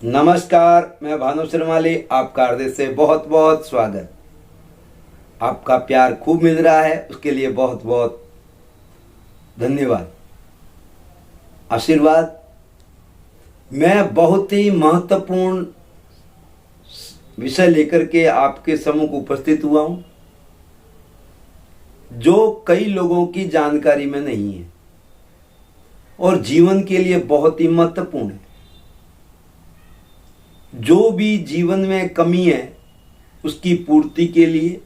नमस्कार, मैं भानु श्रीमाली, आपका हृदय से बहुत बहुत स्वागत। आपका प्यार खूब मिल रहा है, उसके लिए बहुत बहुत धन्यवाद, आशीर्वाद। मैं बहुत ही महत्वपूर्ण विषय लेकर के आपके सम्मुख उपस्थित हुआ हूं, जो कई लोगों की जानकारी में नहीं है और जीवन के लिए बहुत ही महत्वपूर्ण है। जो भी जीवन में कमी है उसकी पूर्ति के लिए,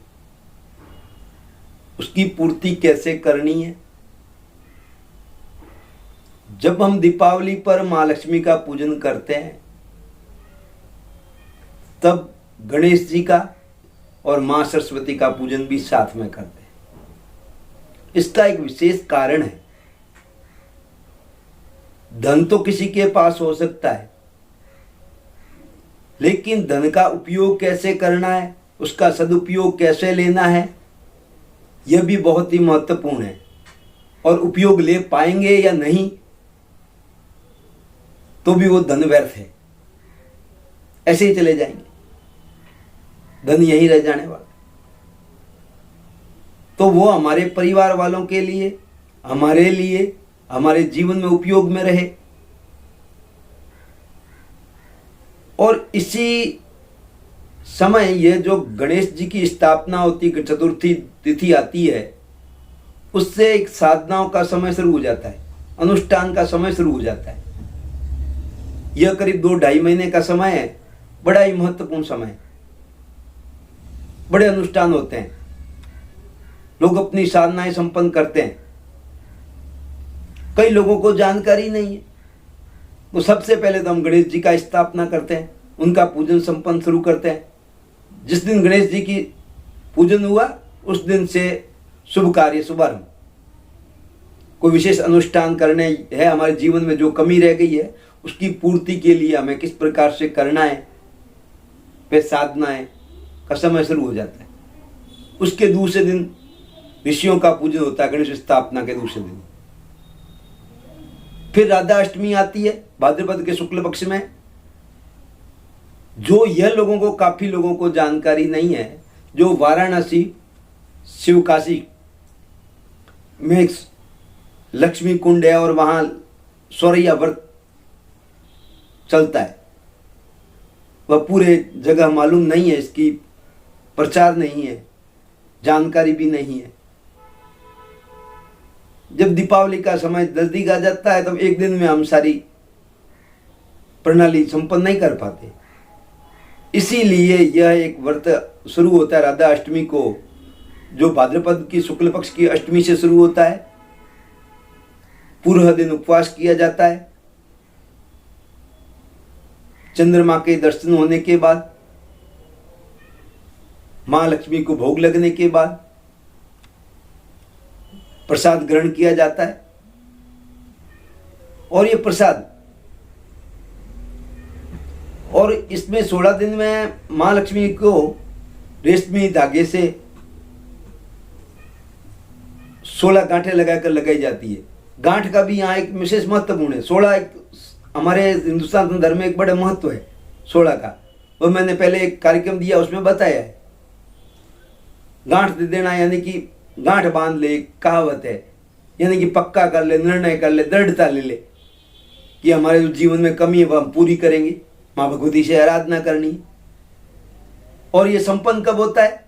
उसकी पूर्ति कैसे करनी है। जब हम दीपावली पर माँ लक्ष्मी का पूजन करते हैं तब गणेश जी का और माँ सरस्वती का पूजन भी साथ में करते हैं। इसका एक विशेष कारण है। धन तो किसी के पास हो सकता है, लेकिन धन का उपयोग कैसे करना है, उसका सदुपयोग कैसे लेना है, यह भी बहुत ही महत्वपूर्ण है। और उपयोग ले पाएंगे या नहीं तो भी वो धन व्यर्थ है, ऐसे ही चले जाएंगे, धन यहीं रह जाने वाला। तो वो हमारे परिवार वालों के लिए, हमारे लिए, हमारे जीवन में उपयोग में रहे। और इसी समय यह जो गणेश जी की स्थापना होती, चतुर्थी तिथि आती है, उससे एक साधनाओं का समय शुरू हो जाता है, अनुष्ठान का समय शुरू हो जाता है। यह करीब 2-2.5 महीने का समय है, बड़ा ही महत्वपूर्ण समय। बड़े अनुष्ठान होते हैं, लोग अपनी साधनाएं संपन्न करते हैं। कई लोगों को जानकारी नहीं है, तो सबसे पहले तो हम गणेश जी का स्थापना करते हैं, उनका पूजन संपन्न शुरू करते हैं। जिस दिन गणेश जी की पूजन हुआ उस दिन से शुभ कार्य शुभारंभ। कोई विशेष अनुष्ठान करने है, हमारे जीवन में जो कमी रह गई है उसकी पूर्ति के लिए हमें किस प्रकार से करना है, वे साधनाएं का समय शुरू हो जाता है। उसके दूसरे दिन ऋषियों का पूजन होता है, गणेश स्थापना के दूसरे दिन। फिर राधा अष्टमी आती है भाद्रपद के शुक्ल पक्ष में। जो यह लोगों को, काफी लोगों को जानकारी नहीं है, जो वाराणसी शिवकाशी में एक लक्ष्मी कुंड है और वहां सौरैया व्रत चलता है, वह पूरे जगह मालूम नहीं है, इसकी प्रचार नहीं है, जानकारी भी नहीं है। जब दीपावली का समय नजदीक आ जाता है तब एक दिन में हम सारी प्रणाली संपन्न नहीं कर पाते। इसीलिए यह एक व्रत शुरू होता है राधा अष्टमी को, जो भाद्रपद की शुक्ल पक्ष की अष्टमी से शुरू होता है। पूरा दिन उपवास किया जाता है। चंद्रमा के दर्शन होने के बाद, मां लक्ष्मी को भोग लगने के बाद प्रसाद ग्रहण किया जाता है। और ये प्रसाद, और इसमें 16 दिन में मां लक्ष्मी को रेशमी धागे से 16 गांठें लगाकर लगाई जाती है। गांठ का भी यहाँ एक विशेष महत्वपूर्ण है। 16 एक हमारे हिंदुस्तान धर्म में एक बड़ा महत्व है 16 का, वो मैंने पहले एक कार्यक्रम दिया उसमें बताया है। गांठ दे देना यानी कि गांठ बांध ले, कहावत है, यानी कि पक्का कर ले, निर्णय कर ले, दृढ़ता ले ले कि हमारे जो जीवन में कमी है वह हम पूरी करेंगे, माँ भगवती से आराधना करनी। और ये संपन्न कब होता है?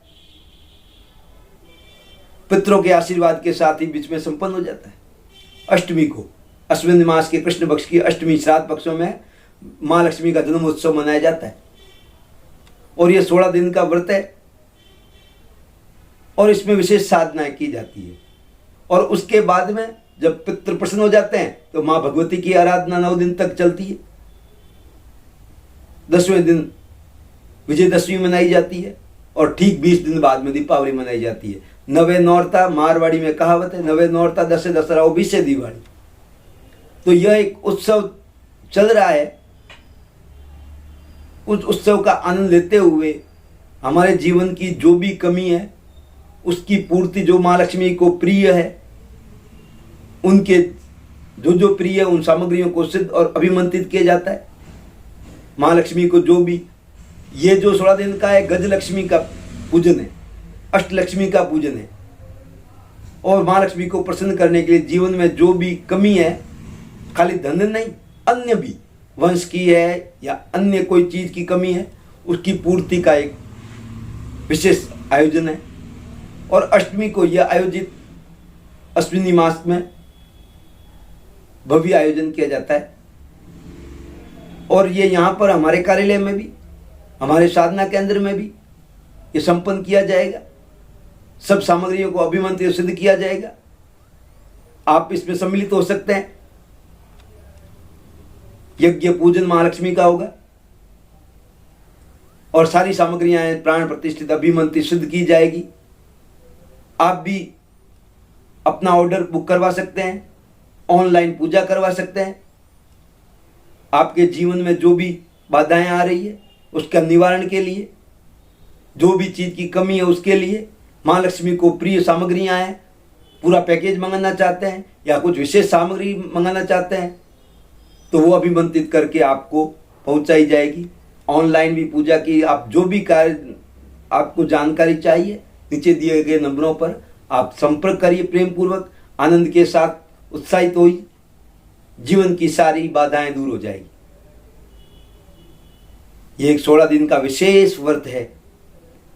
पितरों के आशीर्वाद के साथ ही बीच में संपन्न हो जाता है। अष्टमी को, अश्विन मास के कृष्ण पक्ष की अष्टमी, श्राद्ध पक्षों में माँ लक्ष्मी का जन्म उत्सव मनाया जाता है। और ये 16 दिन का व्रत है और इसमें विशेष साधनाएं की जाती है। और उसके बाद में जब पितृ प्रसन्न हो जाते हैं तो माँ भगवती की आराधना 9 दिन तक चलती है। 10वें दिन विजयदशमी मनाई जाती है और ठीक 20 दिन बाद में दीपावली मनाई जाती है। नवे नौरता, मारवाड़ी में कहावत है, नवे नौरता दसे दसरा और 20 दिवाली। तो यह एक उत्सव चल रहा है। उस उत्सव का आनंद लेते हुए हमारे जीवन की जो भी कमी है उसकी पूर्ति, जो माँ लक्ष्मी को प्रिय है, उनके जो जो प्रिय है उन सामग्रियों को सिद्ध और अभिमंत्रित किया जाता है। माँ लक्ष्मी को जो भी, ये जो 16 दिन का है गज लक्ष्मी का पूजन है, अष्ट लक्ष्मी का पूजन है। और माँ लक्ष्मी को प्रसन्न करने के लिए जीवन में जो भी कमी है, खाली धन नहीं, अन्य भी वंश की है या अन्य कोई चीज की कमी है, उसकी पूर्ति का एक विशेष आयोजन है। और अष्टमी को यह आयोजित अश्विनी मास में भव्य आयोजन किया जाता है। और ये यहाँ पर हमारे कार्यालय में भी, हमारे साधना केंद्र में भी ये संपन्न किया जाएगा। सब सामग्रियों को अभिमंत्रित सिद्ध किया जाएगा। आप इसमें सम्मिलित हो सकते हैं। यज्ञ पूजन महालक्ष्मी का होगा और सारी सामग्रियां प्राण प्रतिष्ठित अभिमंत्रित सिद्ध की जाएगी। आप भी अपना ऑर्डर बुक करवा सकते हैं, ऑनलाइन पूजा करवा सकते हैं। आपके जीवन में जो भी बाधाएं आ रही है उसका निवारण के लिए, जो भी चीज की कमी है उसके लिए, माँ लक्ष्मी को प्रिय सामग्रियां हैं, पूरा पैकेज मंगाना चाहते हैं या कुछ विशेष सामग्री मंगाना चाहते हैं तो वो अभिमंत्रित करके आपको पहुंचाई जाएगी। ऑनलाइन भी पूजा की, आप जो भी कार्य आपको जानकारी चाहिए नीचे दिए गए नंबरों पर आप संपर्क करिए प्रेम पूर्वक, आनंद के साथ, उत्साहित होइए। जीवन की सारी बाधाएं दूर हो जाएगी। ये एक 16 दिन का विशेष व्रत है,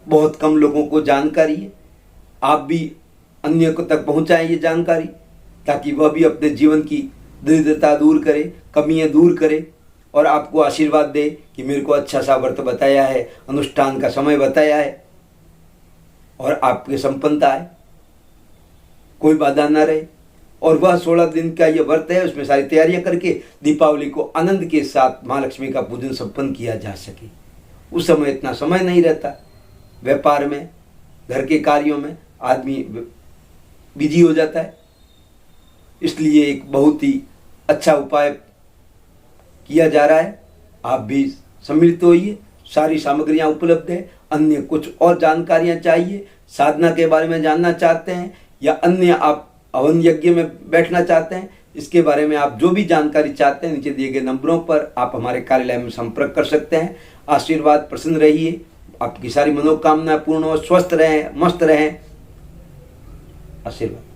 बहुत कम लोगों को जानकारी है। आप भी अन्य को तक पहुंचाएं ये जानकारी, ताकि वह भी अपने जीवन की दरिद्रता दूर करे, कमियां दूर करे और आपको आशीर्वाद दे कि मेरे को अच्छा सा व्रत बताया है, अनुष्ठान का समय बताया है और आपके संपन्नता है, कोई बाधा ना रहे। और वह 16 दिन का ये व्रत है, उसमें सारी तैयारियां करके दीपावली को आनंद के साथ माँ लक्ष्मी का पूजन संपन्न किया जा सके। उस समय इतना समय नहीं रहता, व्यापार में, घर के कार्यों में आदमी बिजी हो जाता है। इसलिए एक बहुत ही अच्छा उपाय किया जा रहा है। आप भी सम्मिलित होइए, सारी सामग्रियां उपलब्ध है। अन्य कुछ और जानकारियां चाहिए, साधना के बारे में जानना चाहते हैं या अन्य आप हवन यज्ञ में बैठना चाहते हैं, इसके बारे में आप जो भी जानकारी चाहते हैं नीचे दिए गए नंबरों पर आप हमारे कार्यालय में संपर्क कर सकते हैं। आशीर्वाद, प्रसन्न रहिए, आपकी सारी मनोकामना पूर्ण हो, स्वस्थ रहें, मस्त रहें। आशीर्वाद।